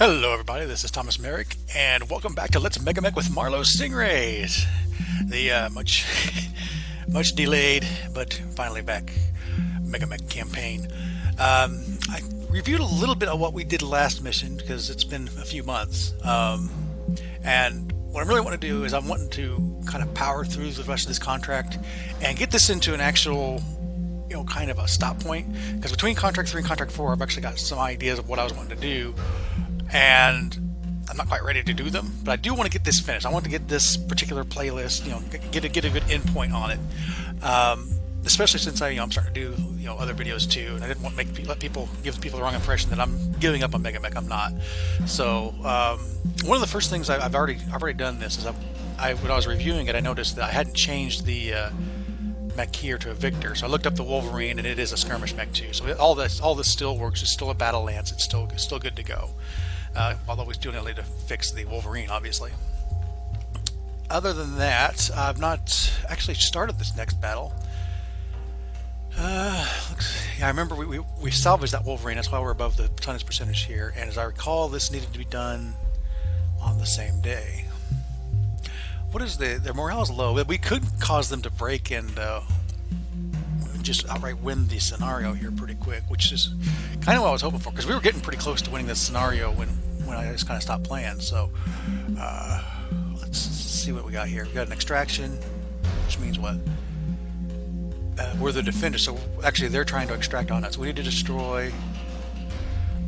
Hello everybody, this is Thomas Merrick, and welcome back to Let's Megamek with Marlow Stingrays. The much delayed, but finally back Megamek campaign. I reviewed a little bit of what we did last mission, because it's been a few months. And what I really want to do is I'm wanting to kind of power through the rest of this contract and get this into an actual, kind of a stop point. Because between Contract 3 and Contract 4, I've actually got some ideas of what I was wanting to do. And I'm not quite ready to do them, but I do want to get this finished. I want to get this particular playlist, get a good endpoint on it. Especially since I'm starting to do other videos too, and I didn't want to give people the wrong impression that I'm giving up on Megamek. I'm not. So one of the first things I've already done this is when I was reviewing it, I noticed that I hadn't changed the mech here to a Victor. So I looked up the Wolverine, and it is a skirmish mech too. So all this still works. It's still a battle lance. It's still good to go. Although we still need to fix the Wolverine, obviously. Other than that, I've not actually started this next battle. I remember we salvaged that Wolverine. That's why we're above the tonnage percentage here. And as I recall, this needed to be done on the same day. What is their morale is low. We could cause them to break and just outright win the scenario here pretty quick, which is kind of what I was hoping for, because we were getting pretty close to winning this scenario when I just kind of stopped playing. So let's see what we got here. We got an extraction, which means what? We're the defender, so actually they're trying to extract on us. So we need to destroy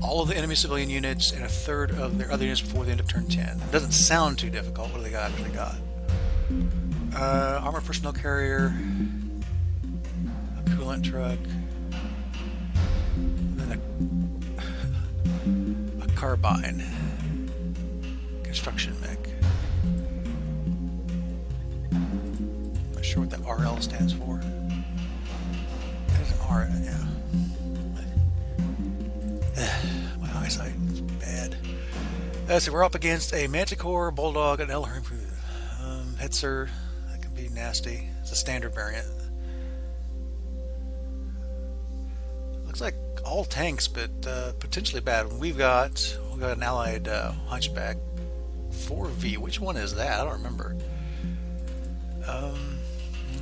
all of the enemy civilian units and a third of their other units before the end of turn 10. It doesn't sound too difficult. What do they actually got? Armored personnel carrier, a coolant truck, and then a carbine, construction mech. I'm not sure what that RL stands for. That is an R, yeah. My eyesight is bad. So we're up against a Manticore, Bulldog, and Elher. Hetzer, that can be nasty. It's a standard variant. Looks like all tanks, but potentially bad. We've got an allied Hunchback 4V. Which one is that? I don't remember.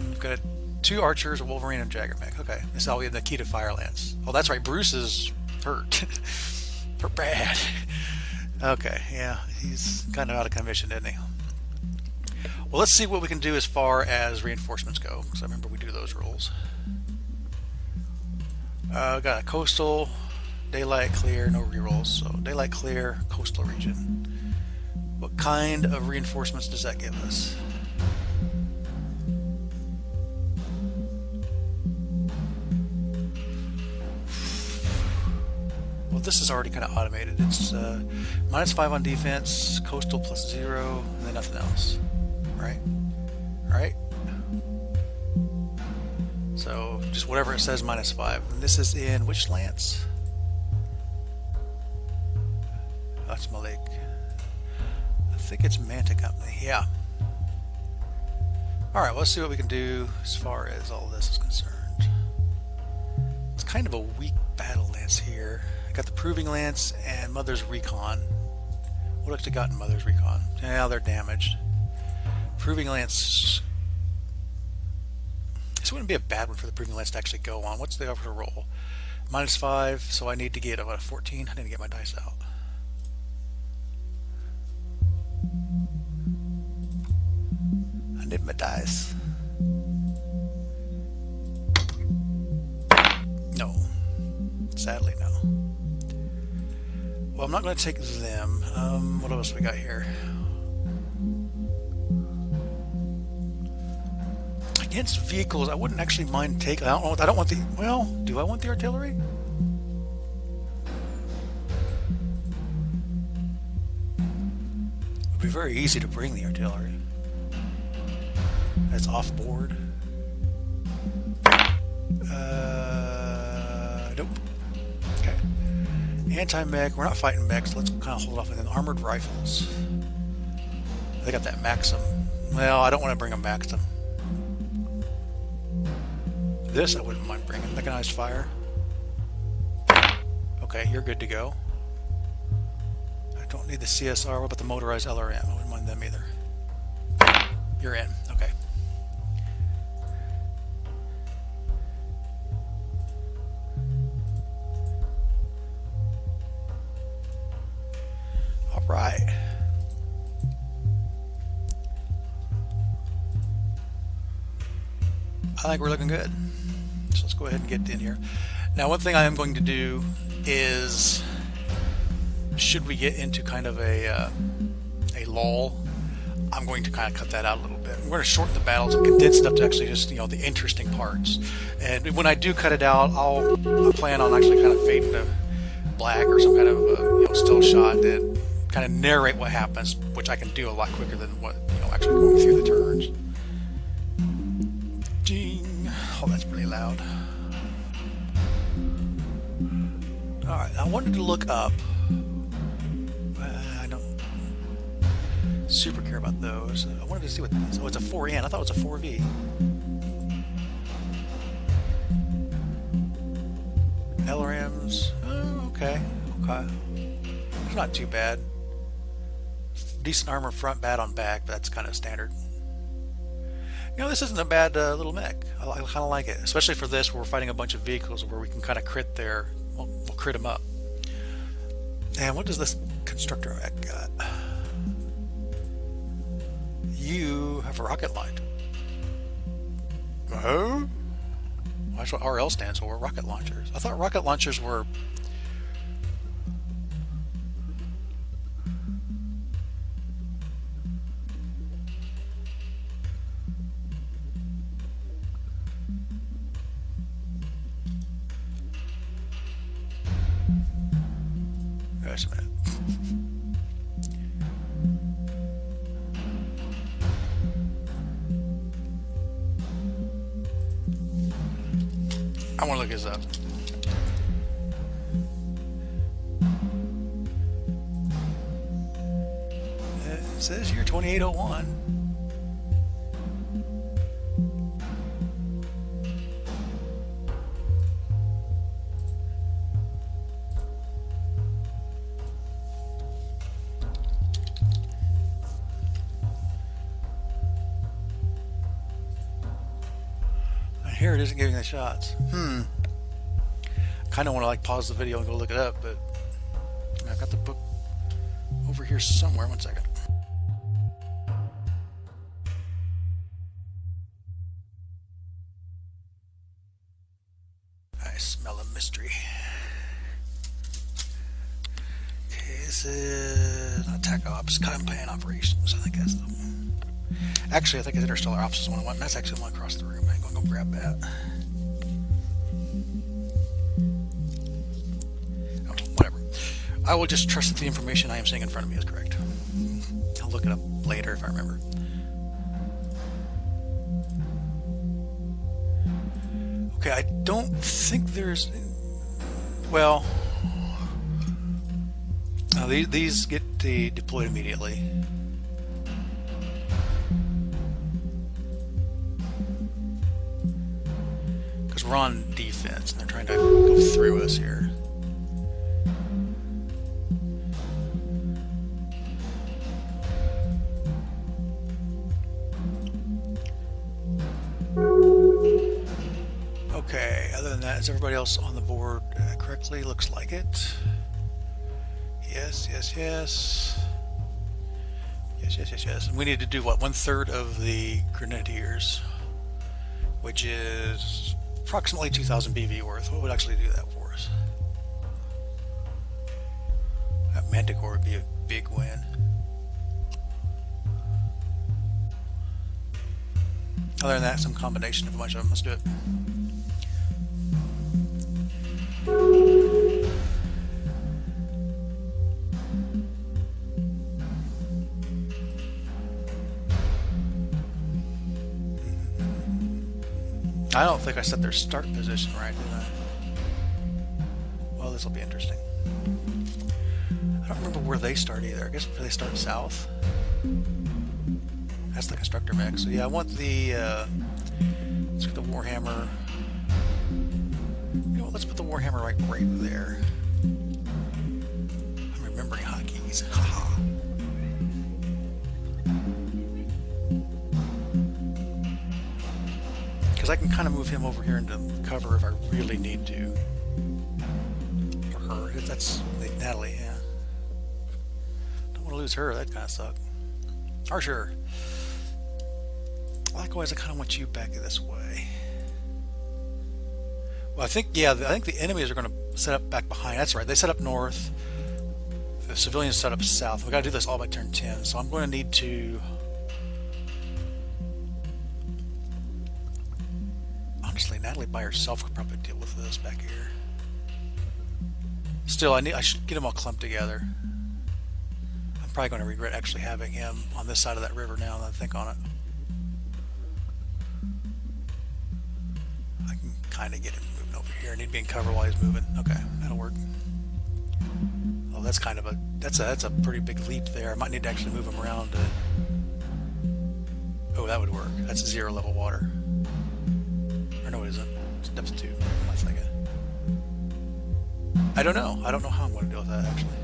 We've got 2 archers, a Wolverine, and Jaggermech. Okay, this is all we have. The key to Fire Lance. Oh, that's right. Bruce is hurt. For bad. Okay, yeah, he's kind of out of commission, isn't he? Well, let's see what we can do as far as reinforcements go, because I remember we do those rules. Got a coastal, daylight clear, no rerolls. So daylight clear, coastal region. What kind of reinforcements does that give us? Well, this is already kind of automated. It's -5 on defense, coastal +0, and then nothing else. Right? Right? So just whatever it says -5. And this is in which lance? That's Malik. I think it's Manta Company. Yeah. Alright, well, let's see what we can do as far as all this is concerned. It's kind of a weak battle lance here. I got the Proving Lance and Mother's Recon. What else I got in Mother's Recon? Yeah, they're damaged. Proving Lance. This wouldn't be a bad one for the Proving Lance to actually go on. What's the offer to roll? -5, so I need to get about a 14. I need to get my dice out. I need my dice. No. Sadly, no. Well, I'm not going to take them. What else we got here? Against vehicles, I wouldn't actually mind taking. I don't want the. Well, do I want the artillery? It would be very easy to bring the artillery. That's off board. Nope. Okay. Anti-mech. We're not fighting mechs. Let's kind of hold off on the armored rifles. They got that Maxim. Well, I don't want to bring a Maxim. This I wouldn't mind bringing. Mechanized fire. Okay, you're good to go. I don't need the CSR. What about the motorized LRM? I wouldn't mind them either. You're in. Okay. All right. I think we're looking good. So let's go ahead and get in here. Now, one thing I am going to do is, should we get into kind of a lull, I'm going to kind of cut that out a little bit. We're going to shorten the battles and condense it up to actually just, you know, the interesting parts. And when I do cut it out, I plan on actually kind of fading to black or some kind of you know, still shot that kind of narrate what happens, which I can do a lot quicker than what, you know, actually going through the turns. Ding. Oh, that's pretty loud. Alright, I wanted to look up. I don't super care about those. I wanted to see what this is. Oh, it's a 4N. I thought it was a 4V. LRMs. Oh, okay. Okay. It's not too bad. Decent armor front, bad on back, but that's kind of standard. You know, this isn't a bad little mech. I kind of like it, especially for this where we're fighting a bunch of vehicles where we can kind of crit their, we'll crit them up. And what does this constructor mech got? You have a rocket launcher. Oh? That's what RL stands for, rocket launchers. I thought rocket launchers were... Wait a minute. I want to look this up. It says year 2801. Here it isn't giving the shots. Kind of want to like pause the video and go look it up, but I've got the book over here somewhere. One second. I smell a mystery. Okay, this is attack ops, campaign operations. I think that's the one. Actually, I think it's interstellar ops is the one I want. That's actually the one across the room. I'm going to go grab that. Oh, whatever. I will just trust that the information I am seeing in front of me is correct. I'll look it up later if I remember. Okay, I don't think there's... Well... these get deployed immediately. We're on defense and they're trying to go through us here. Okay, other than that, is everybody else on the board correctly? Looks like it. Yes, yes, yes. Yes, yes, yes, yes. And we need to do what? 1/3 of the Grenadiers, which is approximately 2,000 BV worth. What would actually do that for us? That Manticore would be a big win. Other than that, some combination of a bunch of them. Let's do it. I don't think I set their start position right, did I? Well, this will be interesting. I don't remember where they start either. I guess they start south. That's the constructor mech. So yeah, I want the let's get the Warhammer. You know what? Let's put the Warhammer right there. I'm remembering hotkeys. enemies. Haha. Because I can kind of move him over here into cover if I really need to. Or her. That's Natalie, yeah. Don't want to lose her. That kind of sucks. Or sure. Likewise, I kind of want you back this way. Well, I think the enemies are going to set up back behind. That's right. They set up north. The civilians set up south. We got to do this all by turn 10. So I'm going to need to. Honestly, Natalie by herself could probably deal with this back here. Still, I should get them all clumped together. I'm probably going to regret actually having him on this side of that river now that I think on it. I can kind of get him moving over here. I need to be in cover while he's moving. Okay, that'll work. Oh, that's kind of that's a pretty big leap there. I might need to actually move him around to. Oh, that would work. That's 0 level water. Or no, it isn't. It's depth 2. I think. I don't know. I don't know how I'm going to deal with that actually.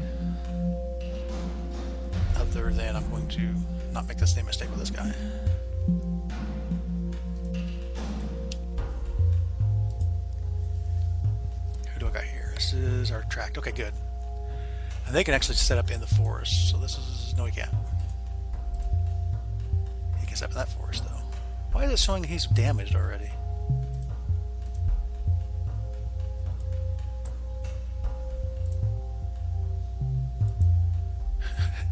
Other than I'm going to not make the same mistake with this guy. Who do I got here? This is our tract. Okay, good. And they can actually set up in the forest. So this is no, he can't. He can set up in that forest though. Why is it showing he's damaged already?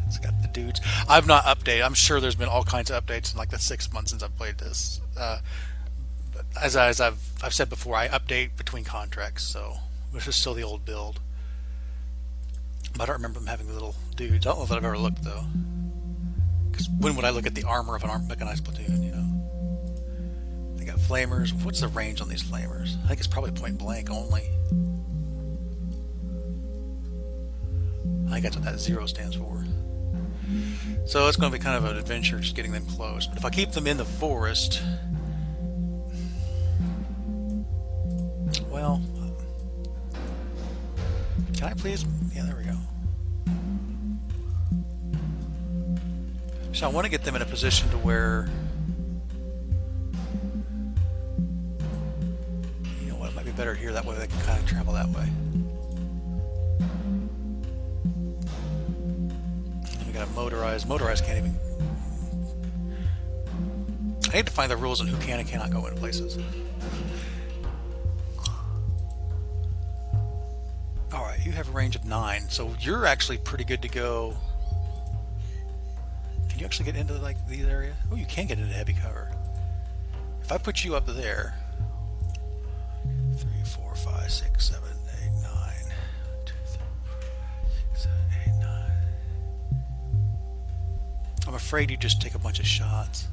It's got the dudes. I've not updated. I'm sure there's been all kinds of updates in like the 6 months since I've played this. But as I've said before, I update between contracts, so this is still the old build. But I don't remember them having the little dudes. I don't know if I've ever looked though. Because when would I look at the armor of an mechanized platoon? You know, they got flamers. What's the range on these flamers? I think it's probably point blank only. I think that's what that 0 stands for. So it's going to be kind of an adventure just getting them close. But if I keep them in the forest, well, can I please? Yeah, there we go. So I want to get them in a position to where, you know what, it might be better here. That way they can kind of travel that way. We got a motorized. Motorized can't even. I need to find the rules on who can and cannot go into places. Alright, you have a range of 9, so you're actually pretty good to go. Can you actually get into like these areas? Oh, you can get into heavy cover. If I put you up there, 3, 4, 5, 6, 7, 8, 9, 2, 3, 6, 7, 8, 9. I'm afraid you just take a bunch of shots.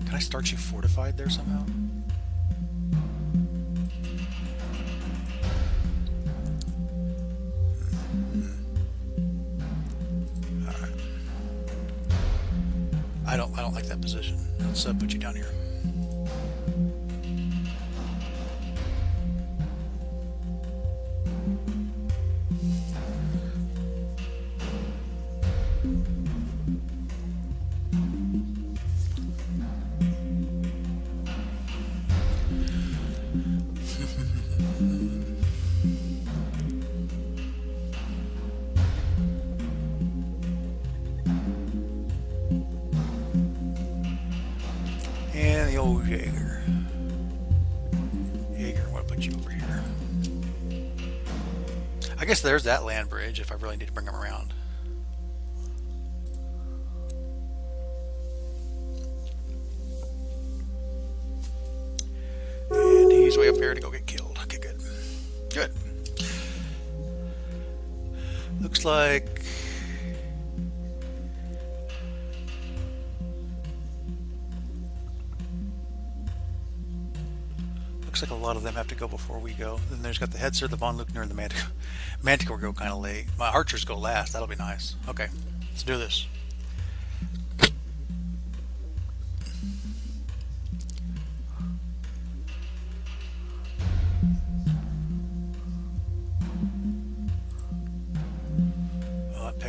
Can I start you fortified there somehow? Alright. I don't like that position. Let's put you down here. And the old Jaeger. I want to put you over here. I guess there's that land bridge if I really need to bring them around. And he's way up there to go get killed. Okay, good. Good. Looks like... Looks like a lot of them have to go before we go. Then there's got the Hetzer, the Von Luckner, and the Manticore. Manticore go kind of late. My archers go last. That'll be nice. Okay, let's do this.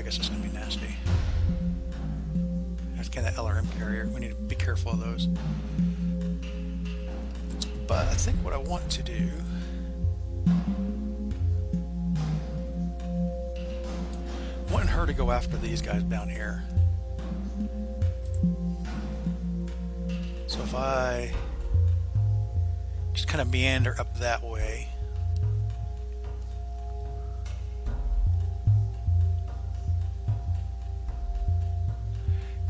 Pegasus is going to be nasty. That's kind of LRM carrier. We need to be careful of those. But I think what I want to do, I want her to go after these guys down here. So if I just kind of meander up that way.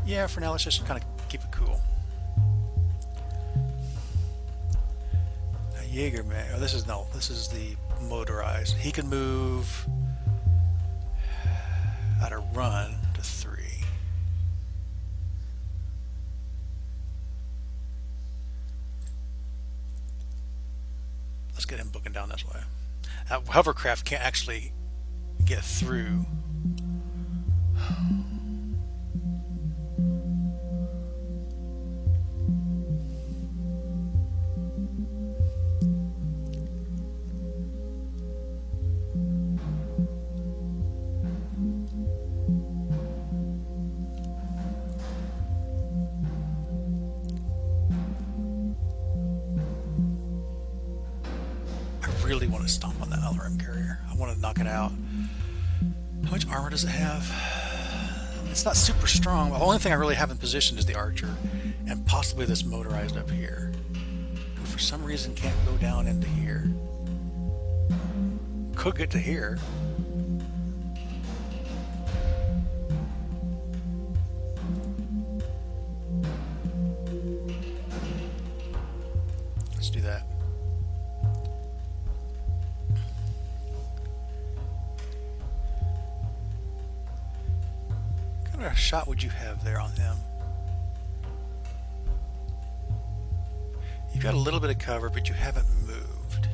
Yeah, for now let's just kind of keep it cool. Jaegermech. Oh, this is the motorized. He can move at a run to 3. Let's get him booking down this way. Hovercraft can't actually get through. Really want to stomp on that LRM carrier. I want to knock it out. How much armor does it have? It's not super strong. The only thing I really have in position is the archer and possibly this motorized up here. Who for some reason can't go down into here. Could get to here. Let's do that. What kind of shot would you have there on him? You've got a little bit of cover, but you haven't moved.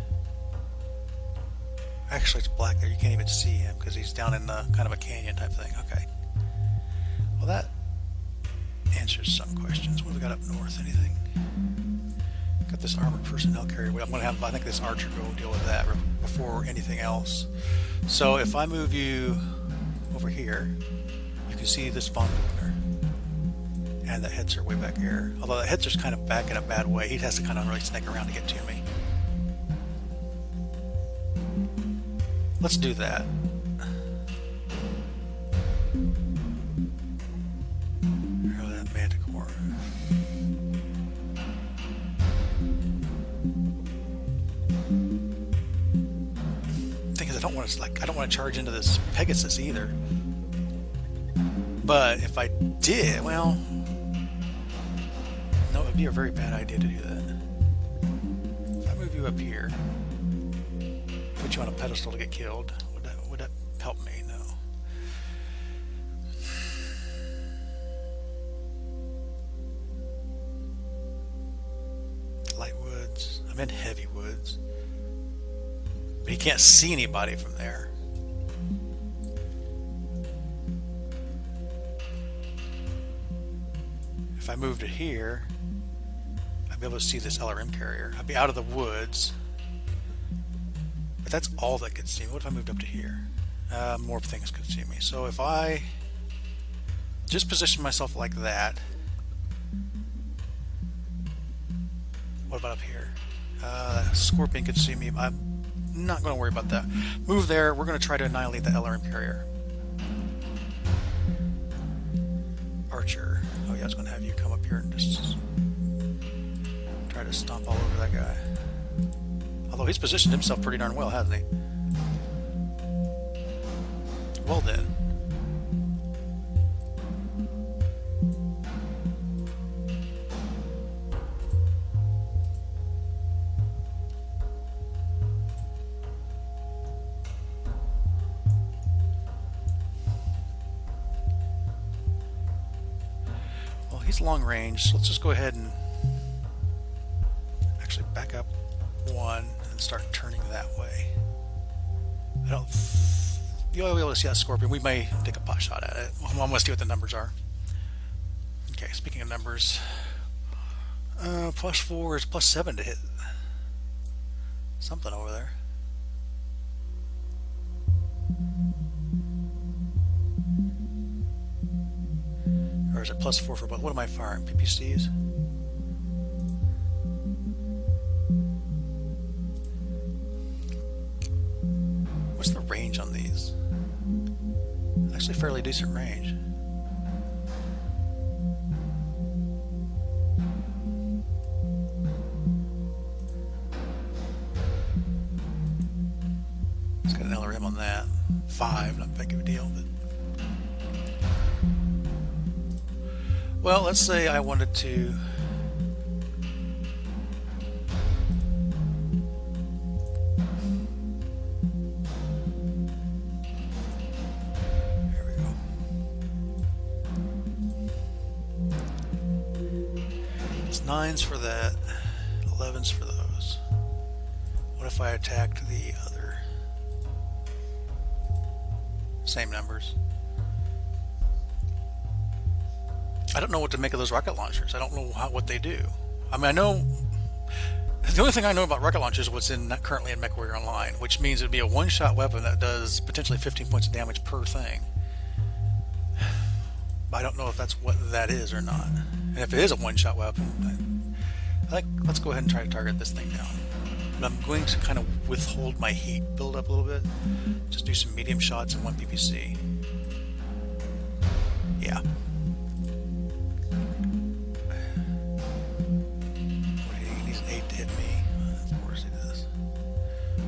Actually, it's black there. You can't even see him because he's down in the kind of a canyon type thing. Okay. Well, that answers some questions. What have we got up north? Anything? Got this armored personnel carrier. I'm going to have, I think, this archer go deal with that before anything else. So if I move you over here, you can see this von Luckner. And that Hetzer way back here. Although that Hetzer's kind of back in a bad way. He has to kind of really snake around to get to me. Let's do that. Oh, that Manticore. Thing is, I don't want to charge into this Pegasus either. But if I did, well, no, it would be a very bad idea to do that. If I move you up here, put you on a pedestal to get killed, would that help me? No. Light woods. I'm in heavy woods. But he can't see anybody from there. If I moved it here, I'd be able to see this LRM carrier. I'd be out of the woods. But that's all that could see me. What if I moved up to here? More things could see me. So if I just position myself like that. What about up here? Scorpion could see me. I'm not going to worry about that. Move there. We're going to try to annihilate the LRM carrier. Archer. Oh yeah, I was going to have you come up here and just try to stomp all over that guy. Although he's positioned himself pretty darn well, hasn't he? Well then. He's long range, so let's just go ahead and actually back up one and start turning that way. You'll be able to see that Scorpion. We may take a pot shot at it. I want to see what the numbers are. Okay, speaking of numbers, +4 is +7 to hit something over there. Or is it +4 for both? What am I firing? PPCs? What's the range on these? Actually fairly decent range. It's got an LRM on that. 5, not that big of a deal, but well, let's say I wanted to there we go. It's 9s for that, 11s for those. What if I attacked the other? Same numbers. I don't know what to make of those rocket launchers. I don't know what they do. I mean, I know the only thing I know about rocket launchers is what's currently in MechWarrior Online, which means it'd be a one-shot weapon that does potentially 15 points of damage per thing. But I don't know if that's what that is or not. And if it is a one-shot weapon, I think let's go ahead and try to target this thing down. But I'm going to kind of withhold my heat build up a little bit. Just do some medium shots and 1 PPC. Yeah.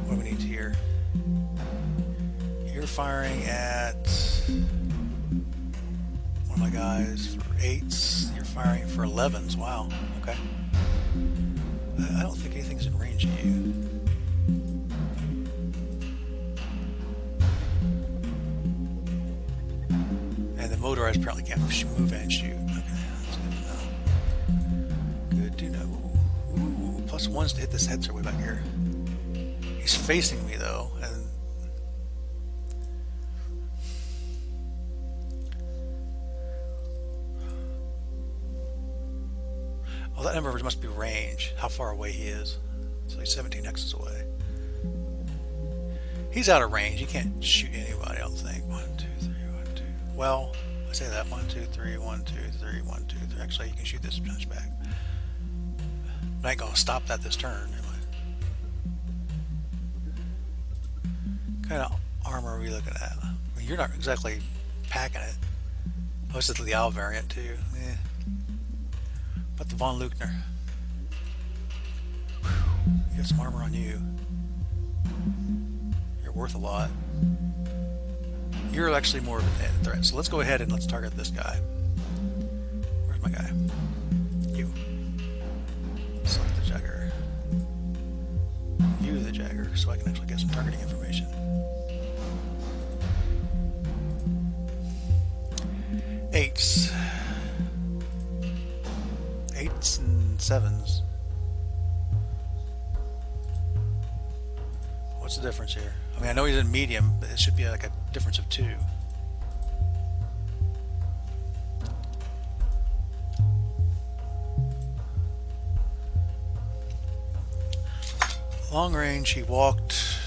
What do we need here? You're firing at one of my guys for 8s. You're firing for 11s. Wow. Okay. I don't think anything's in range of you. And the motorized apparently can't move and shoot. Okay, that's good to know. Good to know. Ooh, +1s to hit this headset way back here. He's facing me though, and oh, that number must be range, how far away he is. So he's 17 hexes away. He's out of range. He can't shoot anybody, I don't think. 1, 2, 3, 1, 2. Well, I say that 1, 2, 3, 1, 2, 3, 1, 2, 3. Actually, you can shoot this punchback. I ain't gonna stop that this turn. What kind of armor are we looking at? I mean, you're not exactly packing it. Most of the Owl variant too. Eh. But the Von Luchner. You got some armor on you. You're worth a lot. You're actually more of a threat. So let's go ahead and let's target this guy. Where's my guy? You. Select the Jagger. You the Jagger, so I can actually get some targeting information. 8s. 8s and 7s. What's the difference here? I mean, I know he's in medium, but it should be like a difference of 2. Long range, he walked.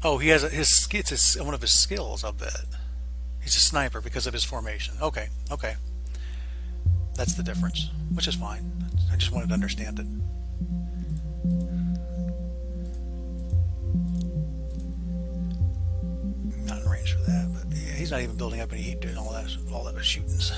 Oh, he has it's one of his skills, I'll bet. He's a sniper because of his formation. Okay, okay. That's the difference, which is fine. I just wanted to understand it. Not in range for that, but yeah, he's not even building up any heat doing all that shootings.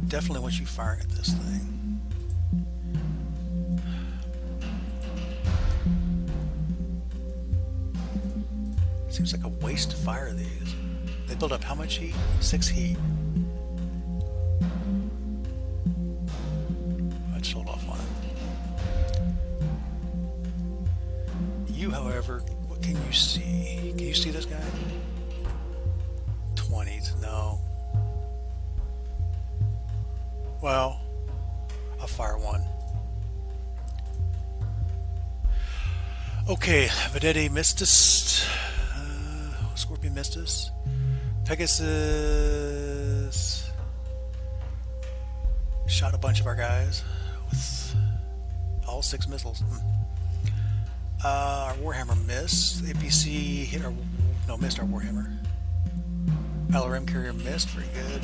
Definitely want you firing at this thing. Seems like a waste to fire these. They build up how much heat? 6 heat. I'd hold off on it. You, however, what can you see? Can you see this guy? 20s, no. Well, I'll fire 1. Okay, Vedetti missed us. Scorpion missed us. Pegasus shot a bunch of our guys with all 6 missiles. Our Warhammer missed. APC hit our... No, missed our Warhammer. LRM carrier missed. Very good.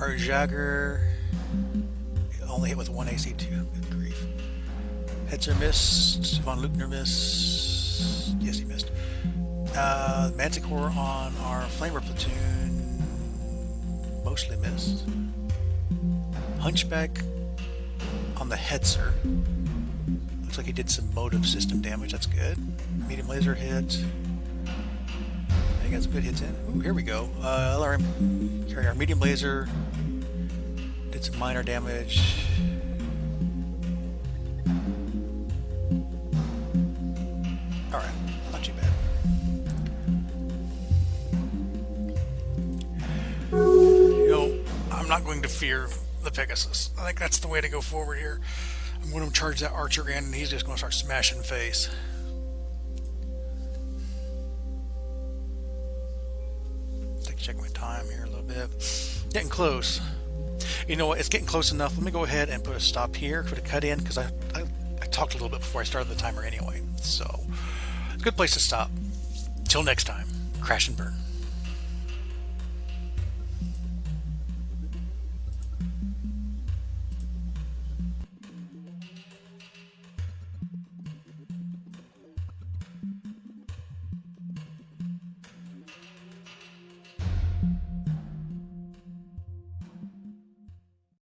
Our Jagger only hit with 1 AC2. Good grief. Hetzer missed. Von Luckner missed. Yes, he missed. Manticore on our Flamer platoon mostly missed. Hunchback on the Hetzer. Looks like he did some motive system damage. That's good. Medium laser hit. He got some good hits in. Ooh, here we go. LRM carrier. Medium laser did some minor damage. Alright, not too bad. You know, I'm not going to fear the Pegasus. I think that's the way to go forward here. I'm going to charge that archer in, and he's just going to start smashing face. Check my time here a little bit. Getting close. You know what? It's getting close enough. Let me go ahead and put a stop here, put a cut in, because I talked a little bit before I started the timer anyway. So, it's a good place to stop. Till next time, crash and burn.